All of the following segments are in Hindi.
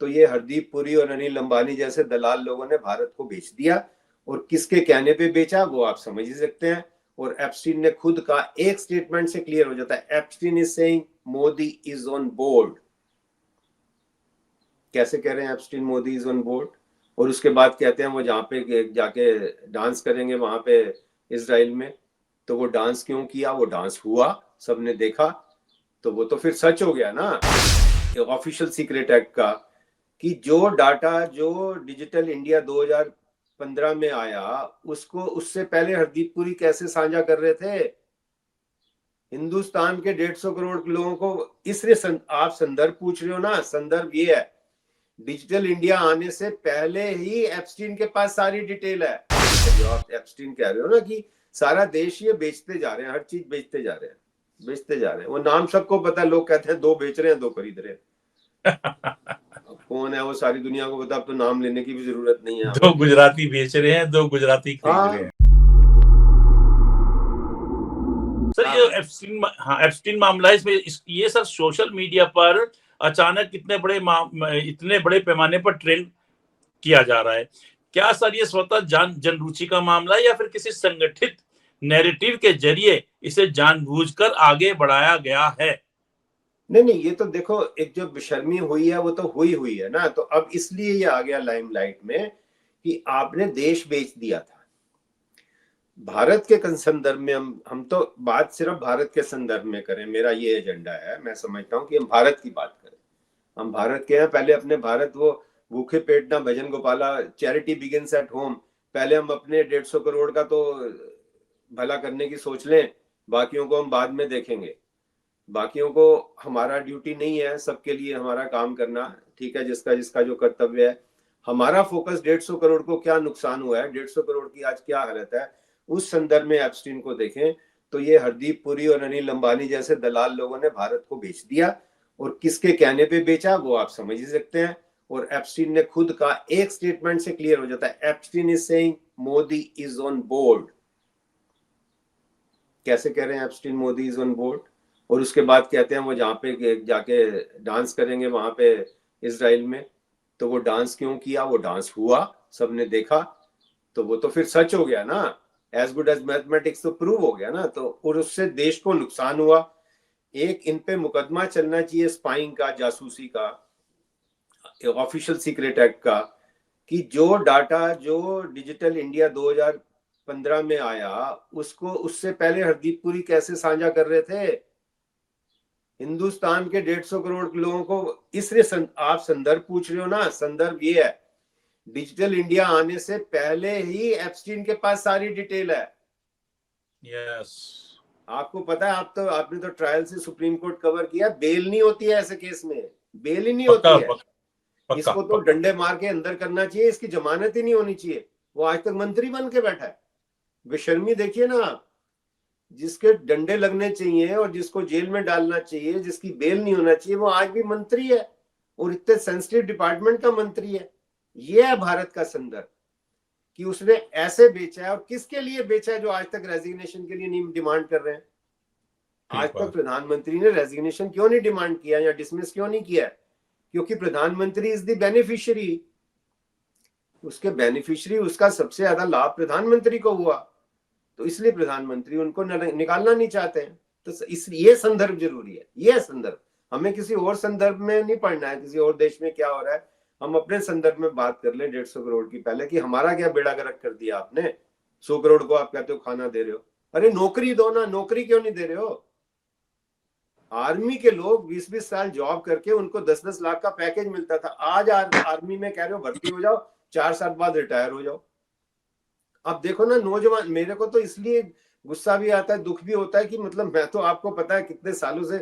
तो ये हरदीप पुरी और अनिल अंबानी जैसे दलाल लोगों ने भारत को बेच दिया। और किसके कहने पे बेचा वो आप समझ ही सकते हैं। और एप्स्टीन ने खुद कहा, एक स्टेटमेंट से क्लियर हो जाता है, Epstein is saying Modi is on board. कैसे कह रहे हैं Epstein Modi is on board? और उसके बाद कहते हैं वो जहाँ पे जाके डांस करेंगे वहां पे इसराइल में, तो वो डांस क्यों किया? वो डांस हुआ, सबने देखा, तो वो तो फिर सच हो गया ना ऑफिशियल सीक्रेट एक्ट का, कि जो डाटा जो डिजिटल इंडिया 2015 में आया उसको उससे पहले हरदीप पुरी कैसे साझा कर रहे थे? हिंदुस्तान के 150 करोड़ लोगों को, इसलिए आप संदर्भ पूछ रहे हो ना, संदर्भ ये है, डिजिटल इंडिया आने से पहले ही एप्स्टीन के पास सारी डिटेल है। जो आप एप्स्टीन कह रहे हो ना कि सारा देश ये बेचते जा रहे हैं, हर चीज बेचते जा रहे हैं, बेचते जा रहे हैं। वो नाम सबको पता है, लोग कहते हैं 2 बेच रहे हैं 2 खरीद रहे हैं। अब कौन है वो सारी दुनिया को पता, अब तो नाम लेने की भी जरूरत नहीं है। 2 गुजराती बेच रहे हैं, 2 गुजराती खरीद रहे हैं। सर ये एप्स्टीन मामला है, इसमें ये सर सोशल मीडिया पर अचानक इतने बड़े पैमाने पर ट्रेंड किया जा रहा है। क्या सर ये स्वतः जनरुचि का मामला है या फिर किसी संगठित नैरेटिव के जरिए इसे जानबूझकर आगे बढ़ाया गया है? नहीं, ये तो देखो, एक जो बेशर्मी हुई है वो तो हुई है ना, तो अब इसलिए ये आ गया लाइमलाइट में कि आपने देश बेच दिया था। भारत के संदर्भ में हम तो बात सिर्फ भारत के संदर्भ में करें, मेरा ये एजेंडा है। मैं समझता हूँ कि हम भारत की बात करें, हम भारत के हैं, पहले अपने भारत, वो भूखे पेट ना भजन Gopala, charity begins at home. पहले हम अपने 150 करोड़ का तो भला करने की सोच लें, बाकियों को हम बाद में देखेंगे। बाकियों को, हमारा ड्यूटी नहीं है सबके लिए हमारा काम करना, ठीक है, जिसका जिसका जो कर्तव्य है। हमारा फोकस 150 करोड़ को क्या नुकसान हुआ है, 150 करोड़ की आज क्या हालत है, उस संदर्भ में एप्स्टीन को देखें। तो ये हरदीप पुरी और अनिल अंबानी जैसे दलाल लोगों ने भारत को बेच दिया। और किसके कहने पे बेचा वो आप समझ ही सकते हैं। और एप्स्टीन ने खुद कहा, एक स्टेटमेंट से क्लियर हो जाता है, Epstein is saying Modi is on board. कैसे कह रहे हैं Epstein Modi is on board? और उसके बाद कहते हैं वो जहाँ पे जाके डांस करेंगे वहां पे इसराइल में, तो वो डांस क्यों किया? वो डांस हुआ, सबने देखा, तो वो तो फिर सच हो गया ना, एज गुड एज मैथमेटिक्स तो प्रूव हो गया ना। तो और उससे देश को नुकसान हुआ। एक इन पे मुकदमा चलना चाहिए स्पाइंग का, जासूसी का, ऑफिशियल सीक्रेट एक्ट का, कि जो डाटा जो डिजिटल इंडिया 2015 में आया उसको उससे पहले हरदीप पुरी कैसे साझा कर रहे थे? हिंदुस्तान के 150 करोड़ लोगों को, इसलिए आप संदर्भ पूछ रहे हो ना, संदर्भ ये है, डिजिटल इंडिया आने से पहले ही एप्स्टीन के पास सारी डिटेल है। यस, आपको पता है, आपने तो ट्रायल से सुप्रीम कोर्ट कवर किया, बेल नहीं होती है ऐसे केस में, बेल ही नहीं पक्का होती है। पक्का इसको तो पक्का। डंडे मार के अंदर करना चाहिए, इसकी जमानत ही नहीं होनी चाहिए। वो आज तक मंत्री बन के बैठा है, बेशर्मी देखिए ना आप। जिसके डंडे लगने चाहिए और जिसको जेल में डालना चाहिए, जिसकी बेल नहीं होना चाहिए, वो आज भी मंत्री है, और इतने सेंसिटिव डिपार्टमेंट का मंत्री है। ये है भारत का संदर्भ, कि उसने ऐसे बेचा है। और किसके लिए बेचा है जो आज तक रेजिग्नेशन के लिए नहीं डिमांड कर रहे हैं? आज तक प्रधानमंत्री ने रेजिग्नेशन क्यों नहीं डिमांड किया या डिसमिस क्यों नहीं किया? क्योंकि प्रधानमंत्री इज द बेनिफिशियरी, उसके बेनिफिशियरी, उसका सबसे ज्यादा लाभ प्रधानमंत्री को हुआ, तो इसलिए प्रधानमंत्री उनको निकालना नहीं चाहते हैं। तो इस ये संदर्भ जरूरी है, ये संदर्भ। हमें किसी और संदर्भ में नहीं पढ़ना है, किसी और देश में क्या हो रहा है, हम अपने संदर्भ में बात कर ले 150 करोड़ की पहले, कि हमारा क्या बेड़ा गर्क कर दिया आपने। 100 करोड़ को आप कहते हो खाना दे रहे हो, अरे नौकरी दो ना, नौकरी क्यों नहीं दे रहे हो? आर्मी के लोग 20-20 साल जॉब करके उनको 10-10 लाख का पैकेज मिलता था, आज आर्मी में कह रहे हो भर्ती हो जाओ, 4 साल बाद रिटायर हो जाओ। अब देखो ना नौजवान, मेरे को तो इसलिए गुस्सा भी आता है, दुख भी होता है, कि मतलब मैं तो, आपको पता है कितने सालों से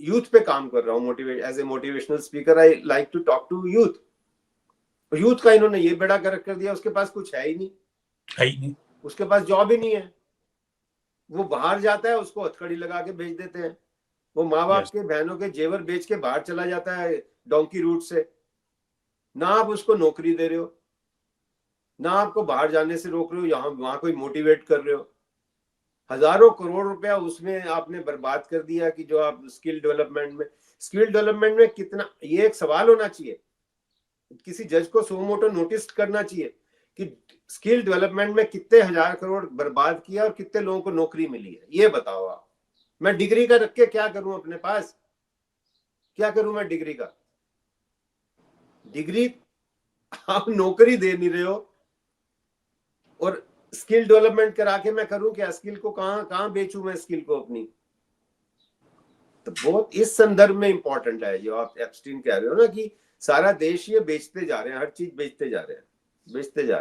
यूथ पे काम कर रहा हूँ, as a motivational speaker I like to talk to youth. Youth का इन्होंने ये बेड़ा गर्क कर दिया, उसके पास कुछ है ही नहीं, उसके पास जॉब ही नहीं है, वो बाहर जाता है, उसको हथकड़ी लगा के भेज देते हैं। वो माँ बाप के बहनों के जेवर बेच के बाहर चला जाता है डोंकी रूट से। ना आप उसको नौकरी दे रहे हो, ना आपको बाहर जाने से रोक रहे हो, यहाँ वहां कोई मोटिवेट कर रहे हो। हजारों करोड़ रुपया उसमें आपने बर्बाद कर दिया, कि जो आप स्किल डेवलपमेंट में कितना, ये एक सवाल होना चाहिए किसी जज को सो मोटो नोटिस करना चाहिए कि स्किल डेवलपमेंट में कितने हजार करोड़ बर्बाद किया और कितने लोगों को नौकरी मिली है, ये बताओ आप। मैं डिग्री का रख के क्या करूं अपने पास, क्या करूं मैं डिग्री का? डिग्री आप नौकरी दे नहीं रहे हो, और स्किल डेवलपमेंट करा के मैं करूं क्या? स्किल को कहां बेचूं मैं स्किल को अपनी? तो बहुत इस संदर्भ में इंपॉर्टेंट है जो आप एप्स्टीन कह रहे हो ना, कि सारा देश ये बेचते जा रहे हैं, हर चीज बेचते जा रहे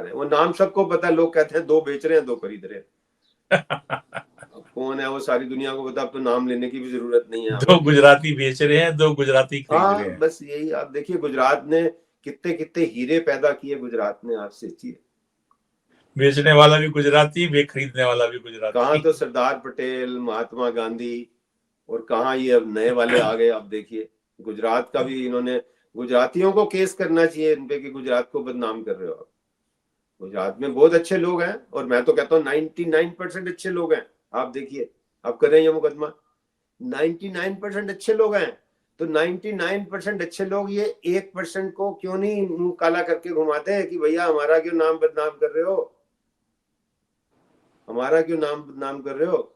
हैं। वो नाम सबको पता है, लोग कहते हैं 2 बेच रहे हैं 2 खरीद रहे हैं। अब कौन है वो सारी दुनिया को पता, अब तो नाम लेने की भी जरूरत नहीं है। 2 गुजराती बेच रहे हैं, 2 गुजराती खरीद रहे हैं। बस यही आप देखिए, गुजरात ने कितने कितने हीरे पैदा किए, गुजरात ने, आप सोचिए। बेचने वाला भी गुजराती, वे खरीदने वाला भी गुजराती। कहाँ तो सरदार पटेल, महात्मा गांधी, और कहाँ ये अब नए वाले आ गए। आप देखिए गुजरात का भी इन्होंने, गुजरातियों को केस करना चाहिए इन पे कि गुजरात को बदनाम कर रहे हो आप। गुजरात में बहुत अच्छे लोग हैं, और मैं तो कहता हूँ 99% अच्छे लोग हैं। आप देखिए, आप करें ये मुकदमा, 99% अच्छे लोग हैं, तो 99% अच्छे लोग ये 1% को क्यों नहीं मुंह काला करके घुमाते हैं कि भैया हमारा क्यों नाम बदनाम कर रहे हो, हमारा क्यों नाम बदनाम कर रहे हो?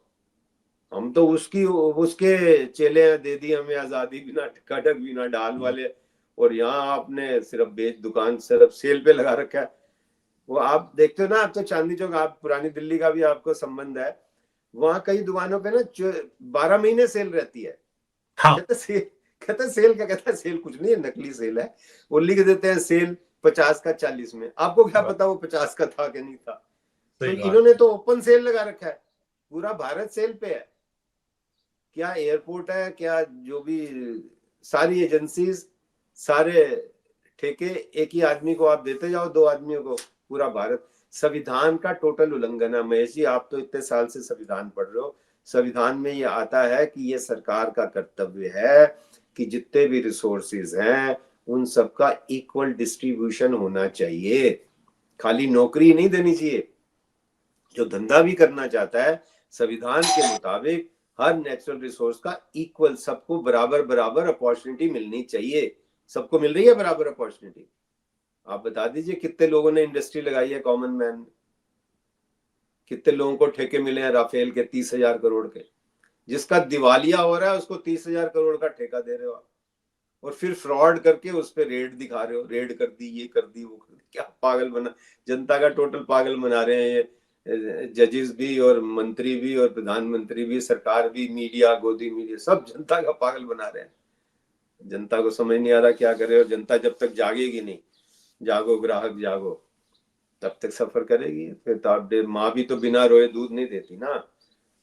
हम तो उसके चेले हैं, दे दी हमें आजादी, बिना कटक बिना डाल वाले, और यहाँ आपने सिर्फ बेच दुकान सिर्फ सेल पे लगा रखा है। वो आप देखते हो ना, आप तो चांदनी चौक, आप पुरानी दिल्ली का भी आपको संबंध है, वहां कई दुकानों पे ना 12 महीने सेल रहती है। हाँ। कहते सेल क्या, कहता है सेल कुछ नहीं है, नकली सेल है। वो लिख देते हैं सेल 50 का 40 में, आपको क्या पता वो 50 का था कि नहीं था। तो इन्होंने तो ओपन सेल लगा रखा है, पूरा भारत सेल पे है। क्या एयरपोर्ट है, क्या जो भी सारी एजेंसीज, सारे ठेके एक ही आदमी को आप देते जाओ, 2 आदमियों को, पूरा भारत। संविधान का टोटल उल्लंघन है। महेश जी, आप तो इतने साल से संविधान पढ़ रहे हो, संविधान में ये आता है कि ये सरकार का कर्तव्य है कि जितने भी रिसोर्सेज हैं उन सबका इक्वल डिस्ट्रीब्यूशन होना चाहिए, खाली नौकरी नहीं देनी चाहिए। जो धंधा भी करना चाहता है, संविधान के मुताबिक हर नेचुरल रिसोर्स का इक्वल, सबको बराबर बराबर अपॉर्चुनिटी मिलनी चाहिए। सबको मिल रही है बराबर अपॉर्चुनिटी? आप बता दीजिए कितने लोगों ने इंडस्ट्री लगाई है कॉमन मैन में, कितने लोगों को ठेके मिले हैं राफेल के 30,000 करोड़ के। जिसका दिवालिया हो रहा है उसको 30,000 करोड़ का ठेका दे रहे हो आप, और फिर फ्रॉड करके उस पर रेड दिखा रहे हो, रेड कर दी, ये कर दी, वो कर दी। क्या पागल बना, जनता का टोटल पागल बना रहे हैं ये जजेस भी, और मंत्री भी, और प्रधानमंत्री भी, सरकार भी, मीडिया, गोदी मीडिया, सब जनता का पागल बना रहे हैं। जनता को समझ नहीं आ रहा क्या करे, और जनता जब तक जागेगी नहीं, जागो ग्राहक जागो, तब तक सफर करेगी। फिर तो आप, माँ भी तो बिना रोए दूध नहीं देती ना।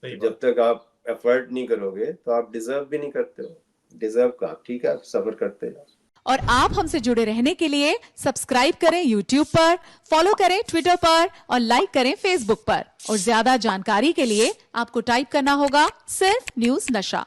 जब तक आप एफर्ट नहीं करोगे तो आप डिजर्व भी नहीं करते हो। डिजर्व का ठीक है, सफर करते जाओ। और आप हमसे जुड़े रहने के लिए सब्सक्राइब करें YouTube पर, फॉलो करें Twitter पर, और लाइक करें Facebook पर। और ज्यादा जानकारी के लिए आपको टाइप करना होगा सिर्फ न्यूज नशा।